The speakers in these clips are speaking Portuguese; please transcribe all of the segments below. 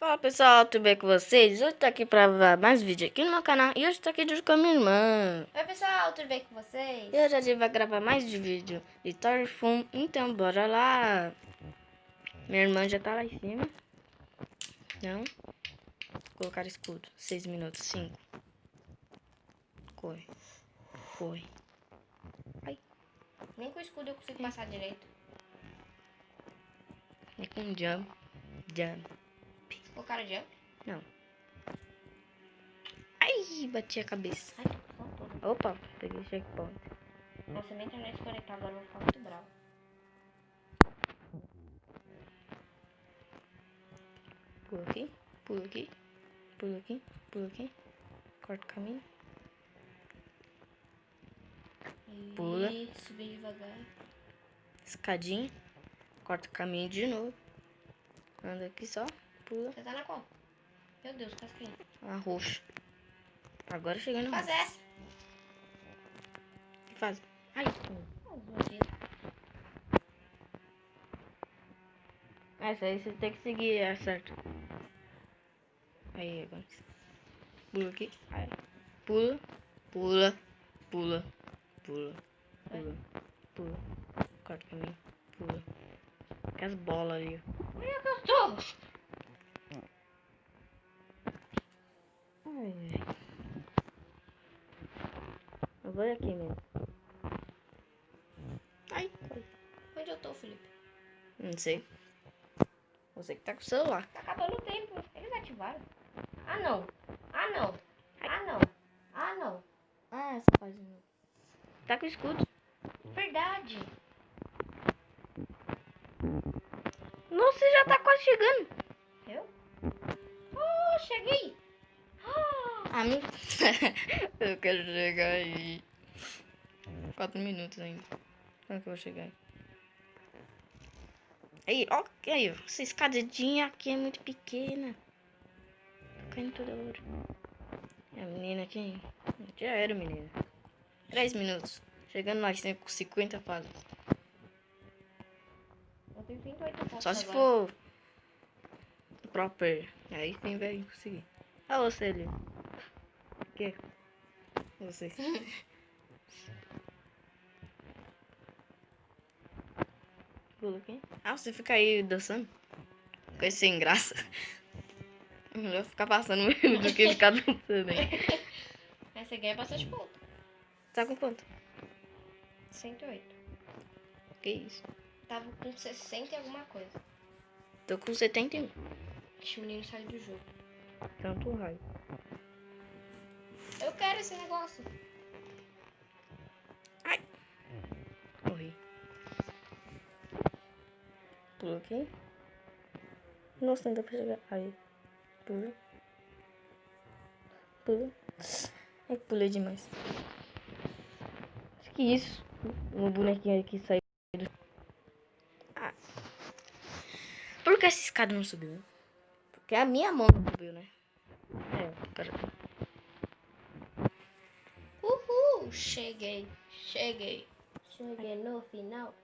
Fala pessoal, tudo bem com vocês? Hoje tô aqui pra ver mais vídeo aqui no meu canal e hoje tô aqui junto com a minha irmã. Oi pessoal, tudo bem com vocês? E hoje a gente vai gravar mais de vídeo de Tower Fun, então bora lá. Minha irmã já tá lá em cima. Não. Colocar escudo, 6 minutos, 5. Corre. Corre. Ai, Nem com o escudo eu consigo passar direito. é com jump. Jump. O cara jump? Não. Ai, bati a cabeça. Ai, tô com sono todo. Opa, peguei checkpoint. Nossa, minha internet desconectar agora, eu vou ficar muito bravo. Pula aqui, pula aqui, pula aqui, pula aqui. Corta o caminho. E Pula. subir devagar. Escadinha. Corta o caminho de novo. Anda aqui só. Pula. Você tá na qual? Meu Deus, casquinha. A roxa. Agora chegando no Faz roxo. essa. Que faz? Ai. Essa aí você tem que seguir, é certo. Aí, agora. Pula aqui. Aí. Pula. Pula. Pula. Pula. Pula. Pula. Corta o caminho. Pula. Com as bolas ali, ó. Olha que eu estou. Ai, ai. Eu vou aqui mesmo. Ai. Onde eu tô, Felipe? Não sei. Você que tá com o celular. Tá acabando o tempo. Eles ativaram. Ah, não. Ah, não. Ah, não. Ah, não. Ah, essa página. Tá com escudo. Verdade. Nossa, você já tá quase chegando. Eu? Oh, cheguei. Ah, meu... Eu quero chegar aí. 4 minutos ainda. Quando que eu vou chegar aí? Aí, ó. Aí, ó. Essa escadinha aqui é muito pequena. Tô caindo toda hora. A menina aqui. Já era, menina. 3 minutos. Chegando lá, com 50 fases. Eu tenho 108 pontos Só se agora. for proper. Aí sim vai conseguir. Olha você ali. O que? Você. Pula aqui. Ah, você fica aí dançando? Fica sem graça. Melhor ficar passando mesmo do que ficar dançando aí. Aí você ganha bastante ponto. Tá com quanto? 108. Que isso? Tava com 60 e alguma coisa. Tô com 71. Ixi, o menino saiu do jogo. Tanto raio. Eu quero esse negócio. Ai. Morri. Pula aqui. Nossa, não dá pra chegar. Aí. Pula. Pula. Ai, pulei demais. Acho que isso. O bonequinho aqui saiu. Ah. Por que essa escada não subiu? Porque a minha mão não subiu, né? É, cara. Uhul! Cheguei. Cheguei no final.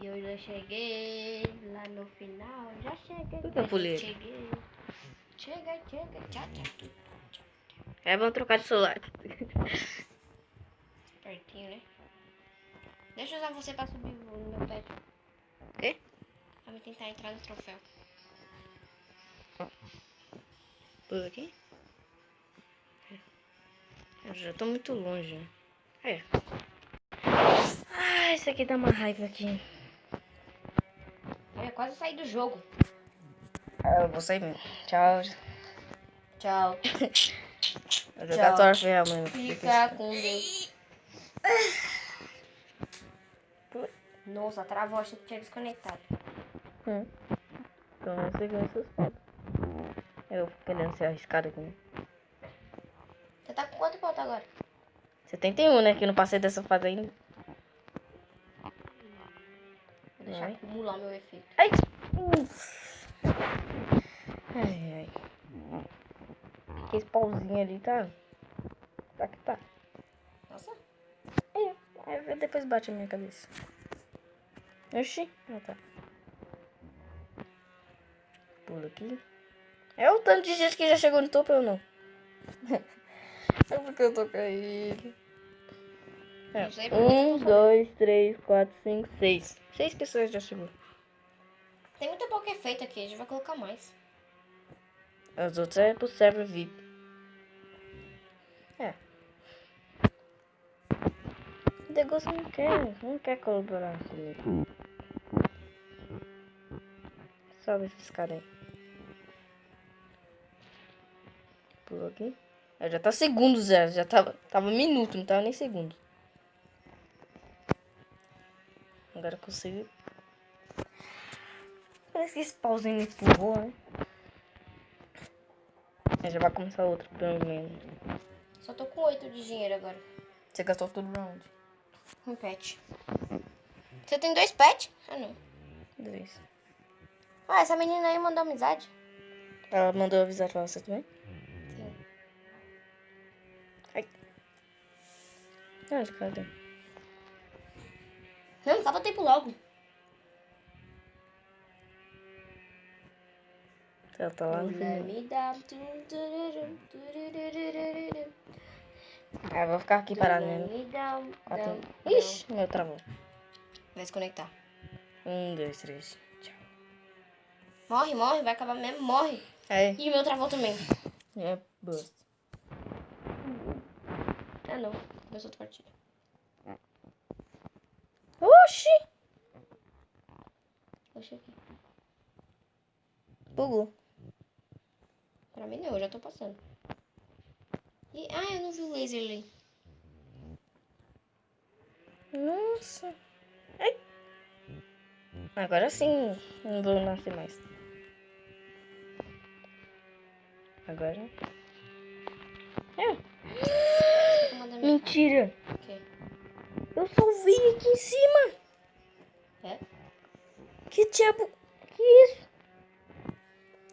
E eu já cheguei lá no final. Já cheguei. Por que eu pulei? Cheguei. Chega. Tchau, tchau. É, vamos trocar de celular. Pertinho, né? Deixa eu usar você pra subir no meu pé. O quê? Pra me tentar entrar no troféu. Pula aqui. Eu já tô muito longe, né? É. Ah, isso aqui dá uma raiva aqui. Eu ia quase sair do jogo. Ah, eu vou sair mesmo. Tchau. Tchau. Vou jogar troféu, mano. Fica com Deus. Nossa, travou, achei que tinha desconectado. Então não sei como seus pontos. Eu fico querendo ser arriscado aqui, né? Você tá com quanto ponto agora? 71, né? Que eu não passei dessa fase ainda. Vou deixar acumular meu efeito. Ai! Ai. Aquele pauzinho ali tá. Tá que tá. Nossa. Aí depois bate a minha cabeça. Oxi. Ah, tá. Pula aqui. É o tanto de gente que já chegou no topo, eu não. É porque eu tô caindo. É. Não sei porque eu tô 1, 2, 3, 4, 5, 6. 6 pessoas já chegou. Tem muita boca feita aqui, a gente vai colocar mais. Os outros é pro server VIP. É. O Degosto não quer colaborar comigo. Sobe essa escada aí. Pulou aqui. Já tá segundos já tava minuto, não tava nem segundo. Agora eu consigo. Parece que esse pauzinho me empurrou, né? Já vai começar outro, pelo menos. Só tô com 8 de dinheiro agora. Você gastou tudo pra onde? Um pet. Você tem 2 pets? Ah, não. 2. Ah, essa menina aí mandou amizade. Ela mandou avisar pra você também? Sim. Ai. Onde, cadê? Não, acaba o tempo logo. Ela tá lá no final. Me dá. Eu vou ficar aqui parado mesmo. Me dá. Ixi, meu travou. Vai se conectar. 1, 2, 3. Tchau. Morre, morre, vai acabar mesmo, morre. Aí. E o meu travou também. É, boost. Ah, não. Começou outra partida. Oxi! Deixa aqui. Bugou. Pra mim não, eu já tô passando. Eu não vi o laser ali. Nossa. Ai. Agora sim, não vou nascer mais. Agora. Mentira. O quê? Eu só vi aqui em cima. É? Que tinha... Que isso?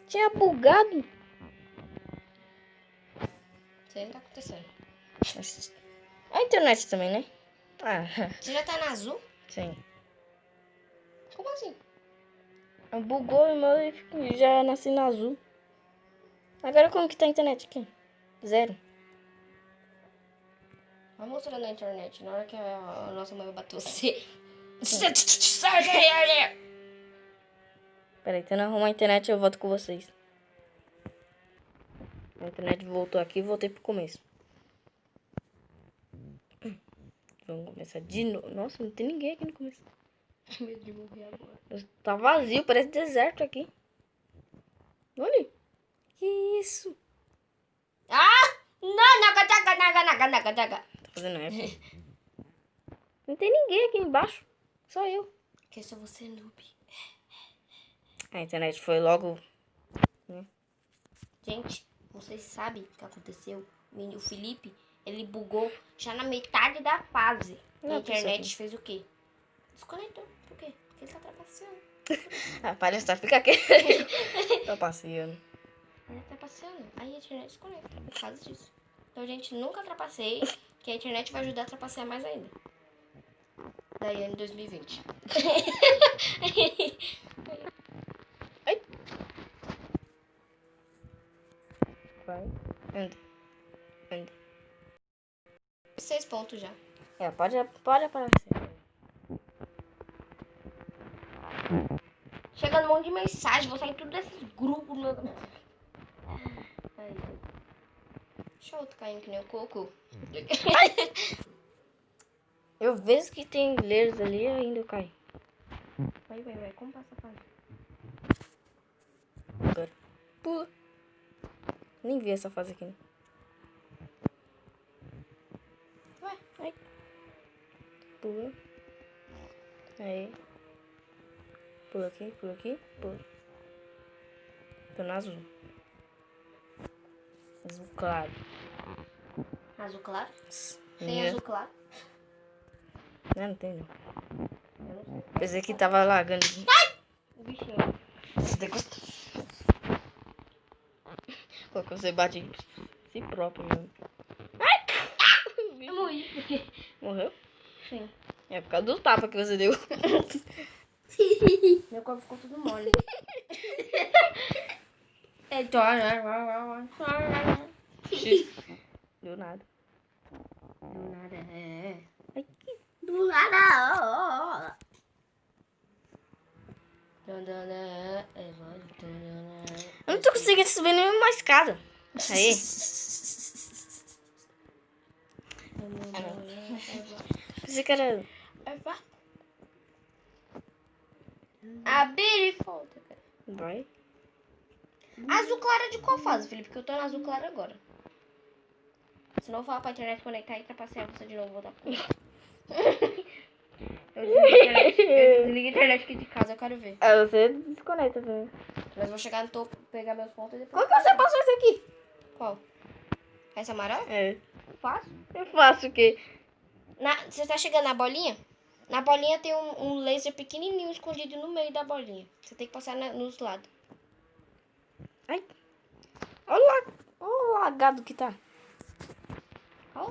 Tinha bugado. Isso aí não tá acontecendo. A internet também, né? Ah, Você já tá na azul? sim. Como assim? Bugou o meu e já nasci no azul. Agora como que tá a internet aqui? 0. Vai mostrando na internet. Na hora que a nossa mãe vai bater você. Peraí, tentando arrumar a internet eu volto com vocês. A internet voltou aqui e voltei pro começo. Vamos começar de novo. Nossa, não tem ninguém aqui no começo. Medo de morrer agora. Tá vazio, parece deserto aqui. Olha. Que isso? Ah! Não, naga. Tá fazendo F. Não tem ninguém aqui embaixo. Só eu. Que só você, noob. A internet foi logo... Gente, vocês sabem o que aconteceu? O Felipe, ele bugou já na metade da fase. Não A é internet possível. fez o quê? Desconectou. Por quê? Porque ele tá trapaceando. Ah, palhaçada, fica aqui. Tô passeando. Ele tá trapaceando. Aí a internet desconecta por causa disso. Então, gente, nunca trapaceie, que a internet vai ajudar a trapacear mais ainda. Daí ano 2020. Ai. Vai. Anda. Anda. 6 pontos já. É, pode aparecer. Chegando um monte de mensagem, vou sair em tudo desses grupos. Meu... Aí. Deixa eu outro caindo que nem o coco. Eu vejo que tem layers ali e ainda eu caio. Vai. Como passa a fase? Agora. Pula. Nem vi essa fase aqui. Ué? Ai. Pula. Aí. Pula aqui, pula. Tô no azul. Azul claro. Azul claro? Tem Minha- azul claro? Não tem não. Eu não sei. Pensei que tava lagando. O bichinho. Você tem que... Quando você bate em si próprio mesmo. Eu morri. Morreu? Sim. É por causa do tapa que você deu. Meu corpo ficou tudo mole. Deu nada. Do nada, é. Ai, que... Do nada. Eu não tô conseguindo subir nenhuma escada. Aí. Pensei que era... A beautiful. Vai. Azul clara de qual fase, Felipe? Porque eu tô no azul claro agora. Se não falar pra internet conectar e trapacear você de novo, vou dar pra... Eu desliguei a internet aqui de casa, eu quero ver. Aí você desconecta também. Mas vou chegar no topo, pegar meus pontos e depois... Como que você passou isso aqui? Qual? Essa amarela? É. Fácil. Eu faço o quê? Você tá chegando na bolinha? Na bolinha tem um laser pequenininho escondido no meio da bolinha. Você tem que passar nos lados. Ai. Olha lá. Olha o lagado que tá. Ó.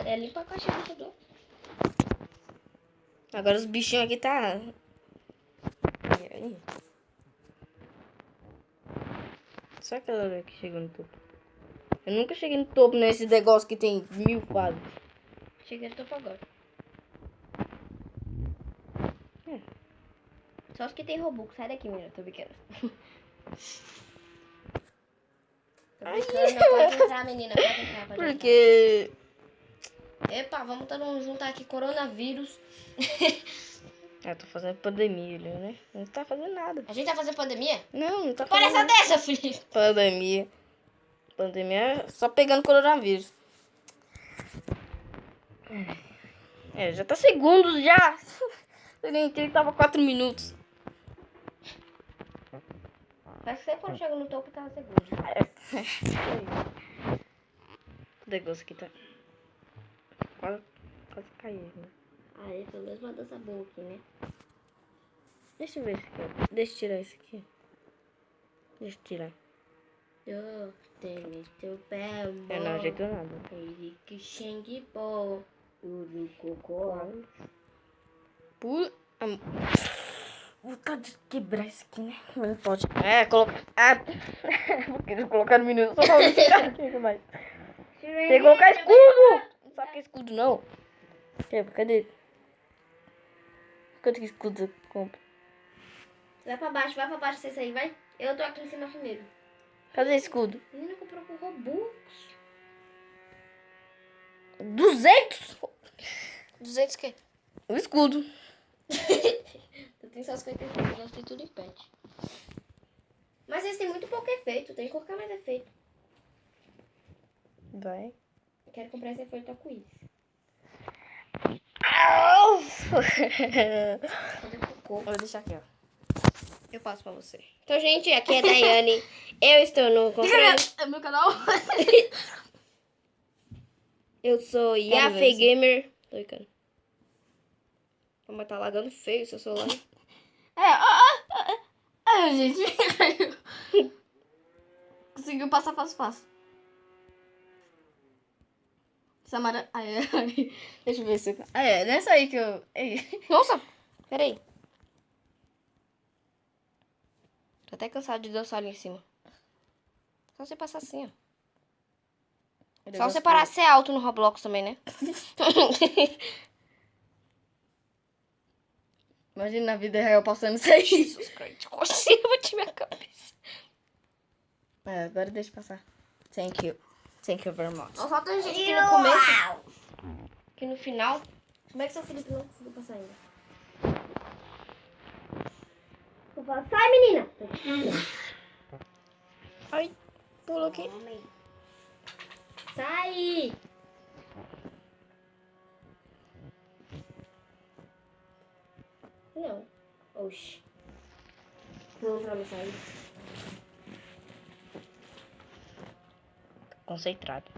É limpa a caixa do tudo. Agora os bichinhos aqui tá... Aí. Só aquela hora que chegou no topo. Eu nunca cheguei no topo nesse negócio que tem 1000 fases. Cheguei no topo agora. É. Só os que tem Robux. Sai daqui, menina. Tô brincando. Tô brincando. Pode entrar, menina. Pode entrar. Porque... Epa, vamos todo juntar aqui. Coronavírus. Eu tô fazendo pandemia, né? Não tá fazendo nada. A gente tá fazendo pandemia? Não tá Parece fazendo a dessa, Felipe. pandemia. Pandemia é só pegando coronavírus. É, já tá segundos já. Eu nem entrei, tava 4 minutos. Parece que você quando chega no topo tava seguro. O negócio aqui tá... Quase caiu, né? Aí, pelo menos uma dança boa aqui, né? Deixa eu ver esse aqui. Deixa eu tirar esse aqui. Deixa eu tirar. Eu tenho teu pé, Eu não ajeitou nada. ele que xingue bom, urucocó. Vontade de quebrar isso aqui, né? Mas não pode. É, colocar. Ah, porque colocar no minuto só pra esse cara aqui mais. Tem que colocar escudo! Não sabe que é escudo, não? Cadê? Quanto que escudo eu compro? Vai pra baixo vocês aí, vai. Eu tô aqui em cima primeiro. Cadê escudo? Menina comprou com Robux. 200? 200 o quê? O escudo. Eu tenho só 50 eu gastei tudo em pet. Mas eles têm muito pouco efeito, tem que colocar mais efeito. Vai. Eu quero comprar esse efeito arco-íris. Fazer cocô. Vou deixar aqui, ó. Eu passo pra você. Então, gente, aqui é a Daiane. Eu estou no controle. É meu canal? Eu sou Yafei Gamer. Tô brincando. Mas tá lagando feio seu celular. Gente. Conseguiu passar fácil. Samara. Deixa eu ver se. Nessa aí que eu. Nossa! Peraí. Tô até cansado de dançar ali em cima. Só você passar assim, ó. Só você parar de ser alto no Roblox também, né? Imagina na vida real passando isso aí. Jesus Cristo, quase eu bati minha cabeça. Agora deixa eu passar. Thank you very much. Só falta a gente aqui no começo. Aqui no final. Como é que seu Felipe não conseguiu passar ainda? Eu falo, sai, menina! Ai, pulou aqui. Sai! Não. Oxi. Pulou pra me sair. Concentrado.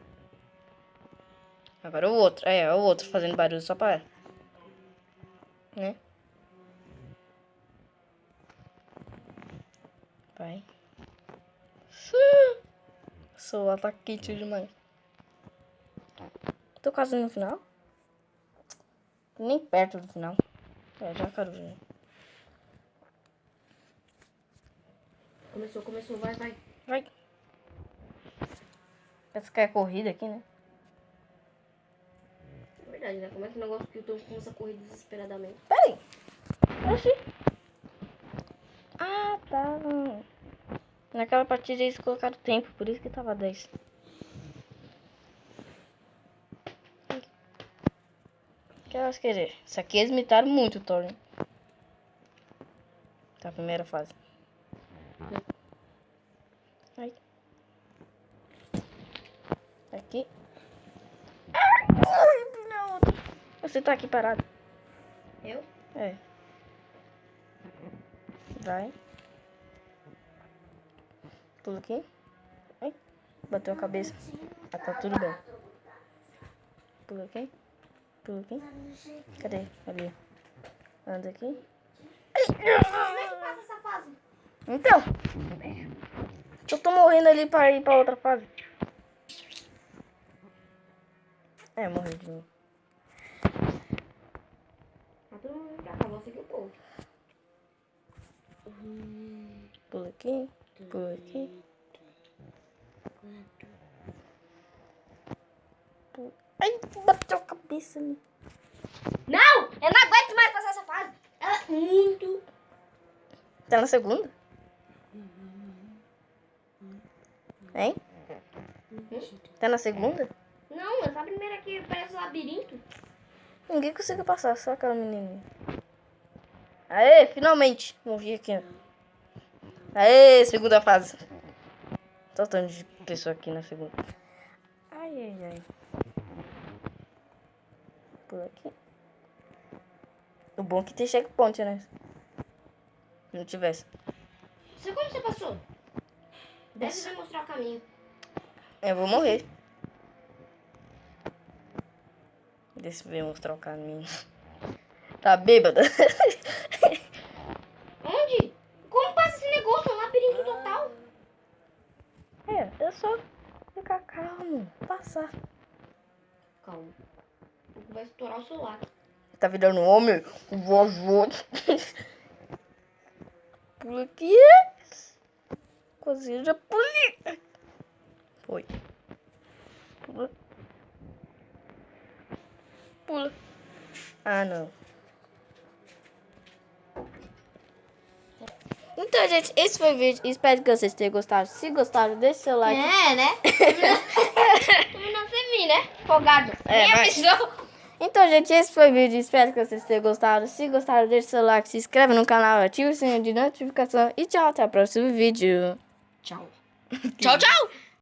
Agora o outro. É o outro fazendo barulho só pra... Né? Vai. Sou ataque demais. Tô quase no final. Nem perto do final. Já quero ver. Começou, vai. Vai. Essa que é corrida aqui, né? É verdade, né? Começa um negócio que o Tom começa a correr desesperadamente. Peraí. Oxi. Ah, tá. Naquela partida eles colocaram tempo, por isso que tava 10. Que eu acho que isso aqui eles imitaram muito o Thor, né? Tá, primeira fase. Aí. Aqui. Ai, na outra. Você tá aqui parado. Eu? É. Vai. Pula aqui. Ai. Bateu a cabeça. Ah, tá tudo bem. Pula aqui. Pula aqui. Cadê? Ali. Anda aqui. Como é que passa essa fase? Então. Eu tô morrendo ali pra ir pra outra fase. É, morri de novo. Tá todo mundo pra cá, vou seguir o povo. Pula aqui. Pula aqui. Pula. Ai, bateu a cabeça ali. Não! Eu não aguento mais passar essa fase. Ela é muito... Tá na segunda? Hein? Tá na segunda? Não, essa primeira aqui parece um labirinto. Ninguém conseguiu passar, só aquela menininha. Aê, finalmente. Morri aqui, ó. Aê, segunda fase. Só tanto de pessoa aqui na segunda. Ai. Por aqui. O bom é que tem checkpoint, né? Se não tivesse. Você como você passou? Deve me mostrar o caminho. Eu vou morrer. Deixa eu ver mostrar o caminho. Tá bêbada? Onde? Como passa esse negócio? É um labirinto total. É só ficar calmo. Passar. Calma. Vai estourar o celular. Tá virando homem? O vovô. Pula aqui. Cozinha já pulei. Foi. Pula. Pula. Ah, não. Então, gente, esse foi o vídeo. Espero que vocês tenham gostado. Se gostaram, deixe seu like. É, né? Terminou sem mim, né? Folgado. É, Nem vai. avisou. Então, gente, esse foi o vídeo. Espero que vocês tenham gostado. Se gostaram, deixe seu like, se inscreve no canal, ative o sininho de notificação. E tchau, até o próximo vídeo. Tchau. Tchau, tchau.